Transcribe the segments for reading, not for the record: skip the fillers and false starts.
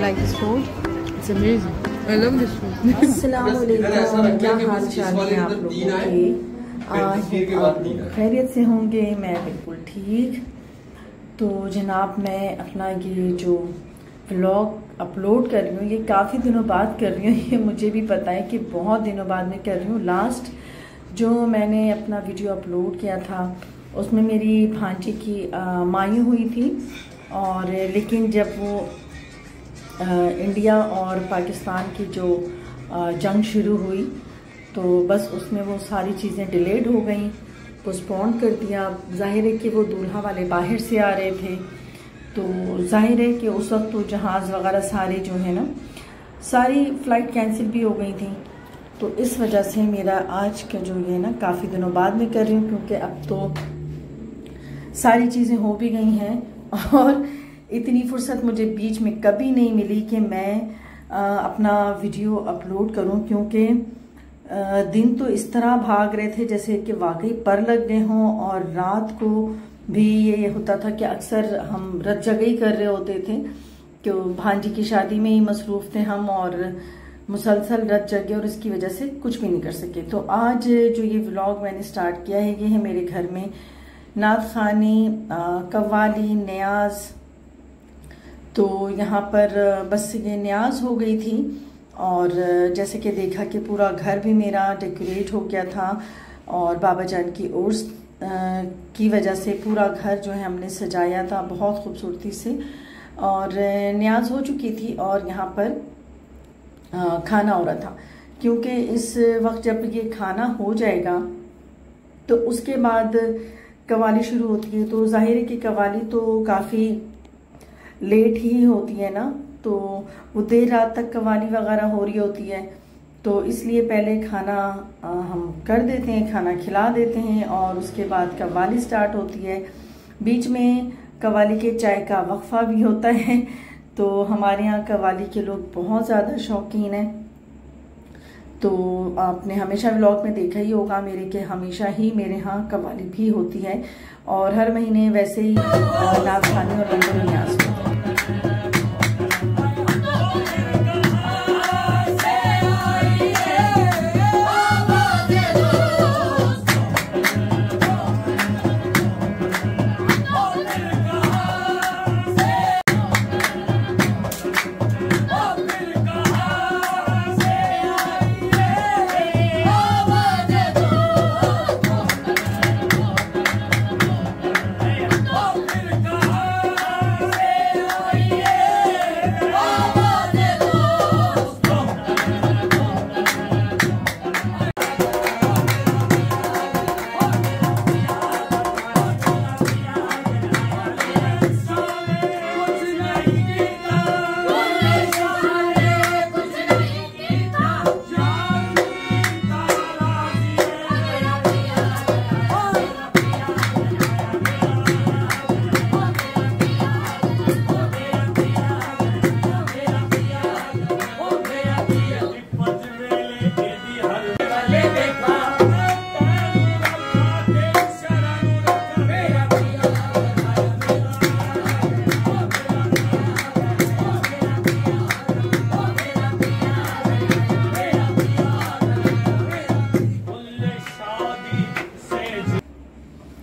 like this food? It's amazing. I love this food. अस्सलाम वालेकुम, क्या हाल चाल है आप लोगों के? खैरियत से होंगे? मैं बिल्कुल ठीक। तो जनाब, मैं अपना ये जो व्लॉग अपलोड कर रही हूँ, ये काफ़ी दिनों बाद कर रही हूँ। ये मुझे भी पता है कि बहुत दिनों बाद मैं कर रही हूँ। लास्ट जो मैंने अपना वीडियो अपलोड किया था उसमें मेरी भांजी की मायूं हुई थी, और लेकिन जब वो इंडिया और पाकिस्तान की जो जंग शुरू हुई तो बस उसमें वो सारी चीज़ें डिलेड हो गई, पोस्टपोन कर दिया। जाहिर है कि वो दूल्हा वाले बाहर से आ रहे थे, तो जाहिर है कि उस वक्त तो जहाज़ वगैरह सारे जो है ना, सारी फ़्लाइट कैंसिल भी हो गई थी। तो इस वजह से मेरा आज का जो ये ना काफ़ी दिनों बाद में कर रही हूँ, क्योंकि अब तो सारी चीज़ें हो भी गई हैं और इतनी फुर्सत मुझे बीच में कभी नहीं मिली कि मैं अपना वीडियो अपलोड करूं, क्योंकि दिन तो इस तरह भाग रहे थे जैसे कि वाकई पर लग गए हों, और रात को भी ये होता था कि अक्सर हम रत जगह ही कर रहे होते थे, कि भांजी की शादी में ही मसरूफ़ थे हम, और मुसलसल रत जगे, और इसकी वजह से कुछ भी नहीं कर सके। तो आज जो ये व्लॉग मैंने स्टार्ट किया है, ये है मेरे घर में नात खानी, कव्वाली, न्याज। तो यहाँ पर बस ये न्याज हो गई थी, और जैसे कि देखा कि पूरा घर भी मेरा डेकोरेट हो गया था, और बाबा जान की उर्स की वजह से पूरा घर जो है हमने सजाया था बहुत खूबसूरती से, और न्याज हो चुकी थी। और यहाँ पर खाना हो रहा था, क्योंकि इस वक्त जब ये खाना हो जाएगा तो उसके बाद कव्वाली शुरू होती है। तो जाहिर है कि कव्वाली तो काफ़ी लेट ही होती है ना, तो वो देर रात तक कव्वाली वगैरह हो रही होती है, तो इसलिए पहले खाना हम कर देते हैं, खाना खिला देते हैं, और उसके बाद कव्वाली स्टार्ट होती है। बीच में कव्वाली के चाय का वक्फा भी होता है। तो हमारे यहाँ कव्वाली के लोग बहुत ज़्यादा शौकीन हैं। तो आपने हमेशा व्लॉग में देखा ही होगा मेरे कि हमेशा ही मेरे यहाँ कव्वाली भी होती है, और हर महीने वैसे ही नात खानी और लंदन न्याज होता है।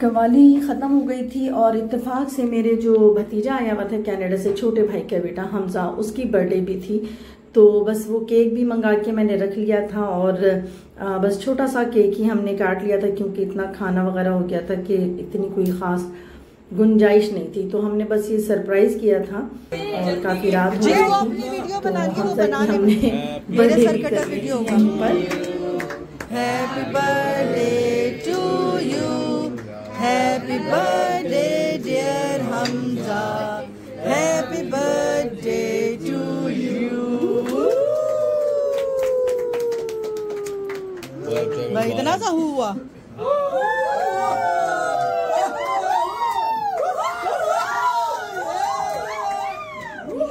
कव्वाली ख़त्म हो गई थी, और इत्तेफाक से मेरे जो भतीजा आया हुआ था कनाडा से, छोटे भाई का बेटा हमजा, उसकी बर्थडे भी थी। तो बस वो केक भी मंगा के मैंने रख लिया था, और बस छोटा सा केक ही हमने काट लिया था, क्योंकि इतना खाना वगैरह हो गया था कि इतनी कोई ख़ास गुंजाइश नहीं थी। तो हमने बस ये सरप्राइज़ किया था, और काफ़ी रात हो गई थी, तो हमजा की हमने बर्थडे भी कर ली पर। Happy birthday to you, happy birthday dear Hamza, happy birthday to you. भाई इतना सा हुआ।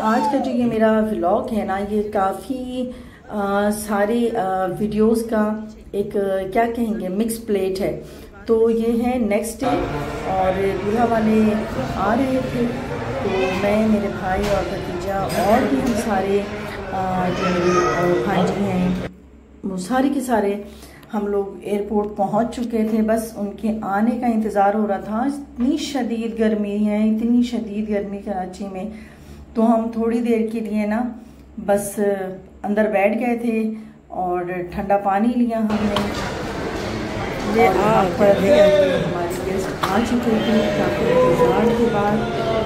आज का जो ये मेरा व्लॉग है ना, ये काफ़ी सारे वीडियोस का एक क्या कहेंगे मिक्स प्लेट है। तो ये है नेक्स्ट डे, और दूल्हा वाले आ रहे थे, तो मैं, मेरे भाई और भतीजा और भी हम सारे जो मेरे भांजी हैं वो सारे के सारे हम लोग एयरपोर्ट पहुंच चुके थे। बस उनके आने का इंतज़ार हो रहा था। इतनी शदीद गर्मी है, इतनी शदीद गर्मी कराची में, तो हम थोड़ी देर के लिए ना बस अंदर बैठ गए थे और ठंडा पानी लिया हमने। ये पर हमारे गेस्ट आ चुके थे काफ़ी इंतज़ार के बाद।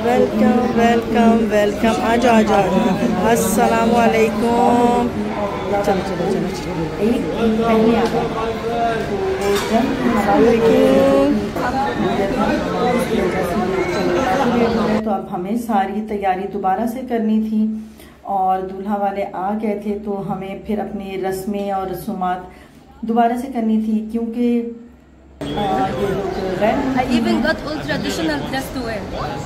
वेलकम वेलकम वेलकम, आ जाओ आ जाओ, अस्सलाम वालेकुम। चलो चलो चलो चलो, एक पहले आ गए तो अब हमें सारी तैयारी दोबारा से करनी थी और दूल्हा वाले आ गए थे, तो हमें फिर अपनी रस्में और रसूमात दोबारा से करनी थी, क्योंकि I even got all traditional dress to wear.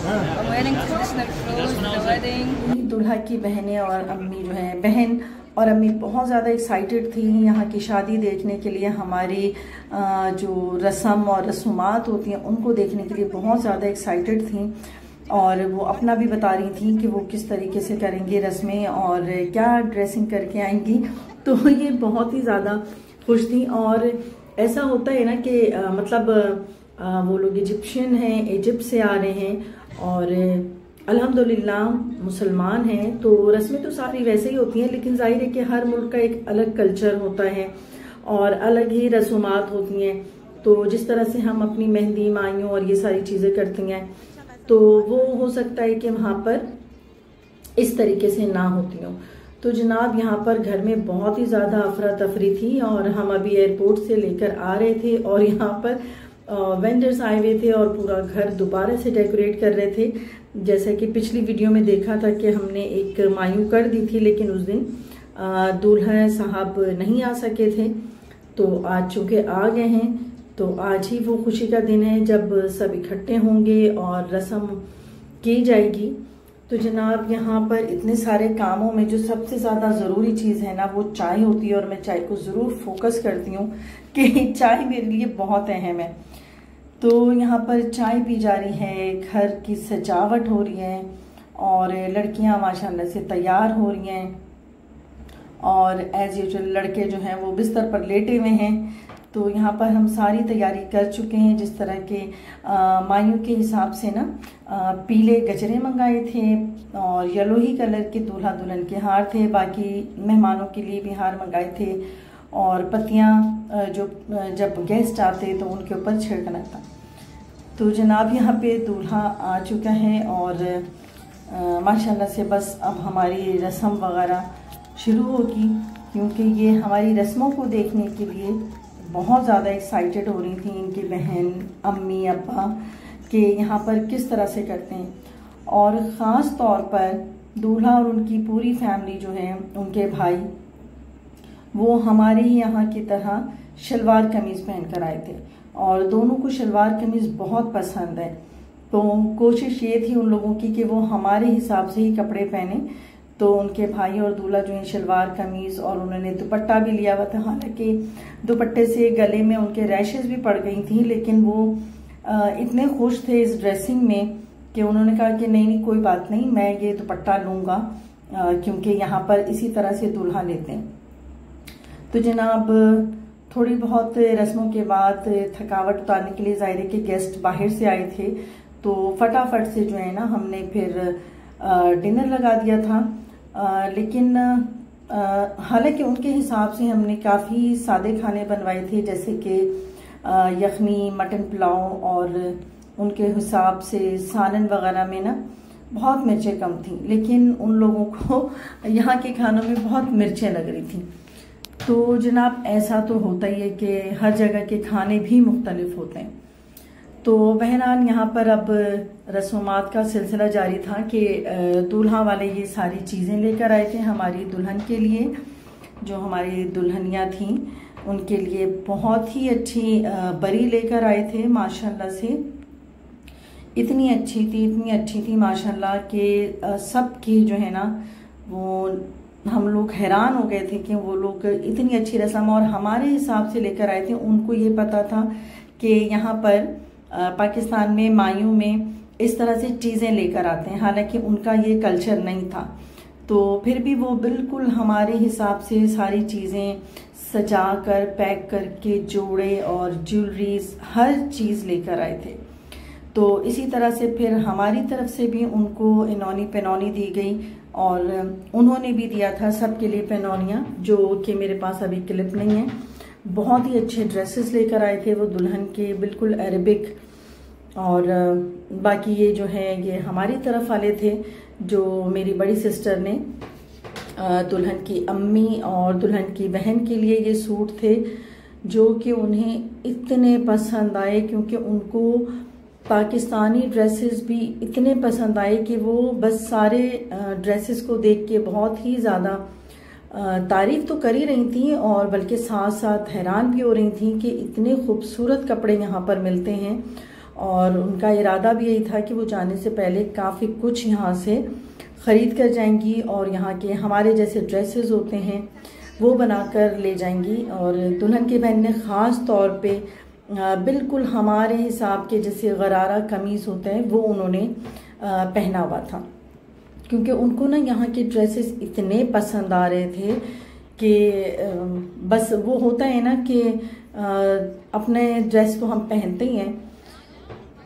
I'm wearing traditional clothes for the wedding. दूल्हा की बहनें और अम्मी जो है, बहन और अम्मी बहुत ज़्यादा एक्साइटेड थी यहाँ की शादी देखने के लिए। हमारी जो रस्म और रसूमात होती हैं उनको देखने के लिए बहुत ज़्यादा एक्साइटेड थी और वो अपना भी बता रही थी कि वो किस तरीके से करेंगी रस्में और क्या ड्रेसिंग करके आएंगी। तो ये बहुत ही ज़्यादा खुश थी। और ऐसा होता है ना कि मतलब वो लोग इजिप्शियन हैं, इजिप्ट से आ रहे हैं और अल्हम्दुलिल्लाह मुसलमान हैं, तो रस्में तो सारी वैसे ही होती हैं, लेकिन जाहिर है कि हर मुल्क का एक अलग कल्चर होता है और अलग ही रसूमात होती हैं। तो जिस तरह से हम अपनी मेहंदी मायूं और ये सारी चीज़ें करती हैं, तो वो हो सकता है कि वहाँ पर इस तरीके से ना होती हों। तो जनाब यहाँ पर घर में बहुत ही ज़्यादा अफरा तफरी थी और हम अभी एयरपोर्ट से लेकर आ रहे थे और यहाँ पर वेंडर्स आए हुए थे और पूरा घर दोबारा से डेकोरेट कर रहे थे। जैसा कि पिछली वीडियो में देखा था कि हमने एक मायूं कर दी थी, लेकिन उस दिन दूल्हा साहब नहीं आ सके थे, तो आज चूँकि आ गए हैं तो आज ही वो खुशी का दिन है जब सब इकट्ठे होंगे और रस्म की जाएगी। तो जनाब यहाँ पर इतने सारे कामों में जो सबसे ज़्यादा ज़रूरी चीज़ है ना वो चाय होती है और मैं चाय को ज़रूर फोकस करती हूँ कि चाय मेरे लिए बहुत अहम है। तो यहाँ पर चाय पी जा रही है, घर की सजावट हो रही है और लड़कियाँ माशाल्लाह से तैयार हो रही हैं और एज यूजुअल लड़के जो हैं वो बिस्तर पर लेटे हुए हैं। तो यहाँ पर हम सारी तैयारी कर चुके हैं। जिस तरह के मायूं के हिसाब से ना पीले गजरे मंगाए थे और येलो ही कलर के दूल्हा दुल्हन के हार थे, बाकी मेहमानों के लिए भी हार मंगाए थे और पत्तियाँ जो जब गेस्ट आते तो उनके ऊपर छिड़कना था। तो जनाब यहाँ पे दूल्हा आ चुका है और माशाल्लाह से बस अब हमारी रस्म वगैरह शुरू होगी, क्योंकि ये हमारी रस्मों को देखने के लिए बहुत ज़्यादा एक्साइटेड हो रही थी इनकी बहन, अम्मी, अब्बा कि यहाँ पर किस तरह से करते हैं। और ख़ास तौर पर दूल्हा और उनकी पूरी फैमिली जो है, उनके भाई, वो हमारे ही यहाँ की तरह शलवार कमीज़ पहन कर आए थे और दोनों को शलवार कमीज़ बहुत पसंद है। तो कोशिश ये थी उन लोगों की कि वो हमारे हिसाब से ही कपड़े पहने। तो उनके भाई और दूल्हा जो है शलवार कमीज़ और उन्होंने दुपट्टा भी लिया हुआ था। हालांकि दुपट्टे से गले में उनके रैशेस भी पड़ गई थी, लेकिन वो इतने खुश थे इस ड्रेसिंग में कि उन्होंने कहा कि नहीं कोई बात नहीं, मैं ये दुपट्टा लूँगा क्योंकि यहाँ पर इसी तरह से दूल्हा लेते हैं। तो जनाब थोड़ी बहुत रस्मों के बाद थकावट उतारने के लिए ज़ाहिर है कि गेस्ट बाहर से आए थे, तो फटाफट से जो है ना हमने फिर डिनर लगा दिया था। लेकिन हालांकि उनके हिसाब से हमने काफ़ी सादे खाने बनवाए थे, जैसे कि यखनी, मटन पुलाव, और उनके हिसाब से सालन वगैरह में ना बहुत मिर्चें कम थी, लेकिन उन लोगों को यहाँ के खानों में बहुत मिर्चें लग रही थी। तो जनाब ऐसा तो होता ही है कि हर जगह के खाने भी मुख्तलिफ होते हैं। तो बहरहाल यहाँ पर अब रस्मात का सिलसिला जारी था कि दूल्हा वाले ये सारी चीज़ें लेकर आए थे हमारी दुल्हन के लिए। जो हमारी दुल्हनियाँ थीं उनके लिए बहुत ही अच्छी बरी लेकर आए थे माशाल्लाह से। इतनी अच्छी थी माशाल्लाह कि सब की जो है ना वो हम लोग हैरान हो गए थे कि वो लोग इतनी अच्छी रस्म और हमारे हिसाब से लेकर आए थे। उनको ये पता था कि यहाँ पर पाकिस्तान में मायूं में इस तरह से चीज़ें लेकर आते हैं, हालांकि उनका ये कल्चर नहीं था। तो फिर भी वो बिल्कुल हमारे हिसाब से सारी चीज़ें सजा कर पैक करके जोड़े और ज्वेलरीज हर चीज़ लेकर आए थे। तो इसी तरह से फिर हमारी तरफ से भी उनको इनौनी पेनौनी दी गई और उन्होंने भी दिया था सबके लिए पेनौनियाँ, जो कि मेरे पास अभी क्लिप नहीं है। बहुत ही अच्छे ड्रेसेस लेकर आए थे वो दुल्हन के, बिल्कुल अरेबिक। और बाकी ये जो है ये हमारी तरफ वाले थे, जो मेरी बड़ी सिस्टर ने दुल्हन की अम्मी और दुल्हन की बहन के लिए ये सूट थे, जो कि उन्हें इतने पसंद आए, क्योंकि उनको पाकिस्तानी ड्रेसेस भी इतने पसंद आए कि वो बस सारे ड्रेसेस को देख के बहुत ही ज़्यादा तारीफ तो कर ही रही थी और बल्कि साथ साथ हैरान भी हो रही थी कि इतने खूबसूरत कपड़े यहाँ पर मिलते हैं। और उनका इरादा भी यही था कि वो जाने से पहले काफ़ी कुछ यहाँ से ख़रीद कर जाएंगी और यहाँ के हमारे जैसे ड्रेसेस होते हैं वो बनाकर ले जाएंगी। और दुल्हन की बहन ने ख़ास तौर पे बिल्कुल हमारे हिसाब के जैसे गरारा कमीज़ होते हैं वो उन्होंने पहना हुआ था, क्योंकि उनको ना यहाँ के ड्रेसेस इतने पसंद आ रहे थे कि बस वो होता है ना कि अपने ड्रेस तो हम पहनते ही हैं।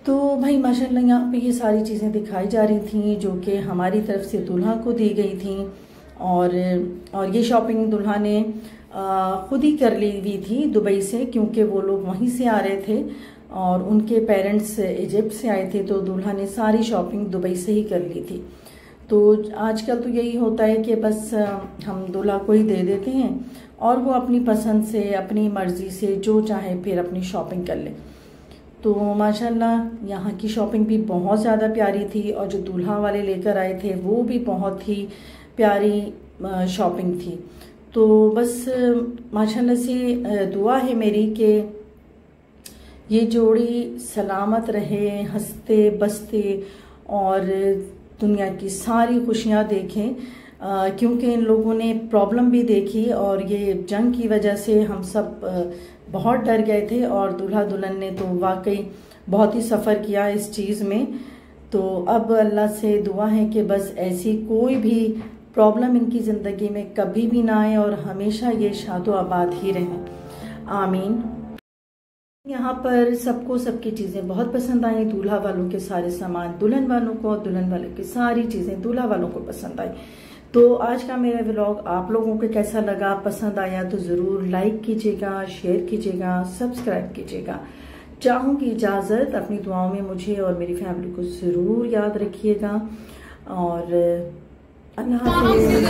तो भाई माशाल्लाह यहाँ पे ये सारी चीज़ें दिखाई जा रही थी जो कि हमारी तरफ से दूल्हा को दी गई थी। और ये शॉपिंग दूल्हा ने खुद ही कर ली हुई थी दुबई से, क्योंकि वो लोग वहीं से आ रहे थे और उनके पेरेंट्स इजिप्ट से आए थे, तो दूल्हा ने सारी शॉपिंग दुबई से ही कर ली थी। तो आजकल तो यही होता है कि बस हम दूल्हा को ही दे देते हैं और वो अपनी पसंद से अपनी मर्ज़ी से जो चाहे फिर अपनी शॉपिंग कर ले। तो माशाल्लाह यहाँ की शॉपिंग भी बहुत ज़्यादा प्यारी थी और जो दूल्हा वाले लेकर आए थे वो भी बहुत ही प्यारी शॉपिंग थी। तो बस माशाल्लाह से दुआ है मेरी कि ये जोड़ी सलामत रहे, हंसते बसते और दुनिया की सारी खुशियाँ देखें, क्योंकि इन लोगों ने प्रॉब्लम भी देखी और ये जंग की वजह से हम सब बहुत डर गए थे और दूल्हा दुल्हन ने तो वाकई बहुत ही सफ़र किया इस चीज़ में। तो अब अल्लाह से दुआ है कि बस ऐसी कोई भी प्रॉब्लम इनकी ज़िंदगी में कभी भी ना आए और हमेशा ये शादो आबाद ही रहें, आमीन। यहाँ पर सबको सबकी चीज़ें बहुत पसंद आई, दूल्हा वालों के सारे सामान दुल्हन वालों को और दुल्हन वालों की सारी चीज़ें दूल्हा वालों को पसंद आई। तो आज का मेरा व्लॉग आप लोगों को कैसा लगा, पसंद आया तो ज़रूर लाइक कीजिएगा, शेयर कीजिएगा, सब्सक्राइब कीजिएगा। चाहूँगी इजाज़त, अपनी दुआओं में मुझे और मेरी फैमिली को ज़रूर याद रखिएगा और अल्लाह हाफ़िज़।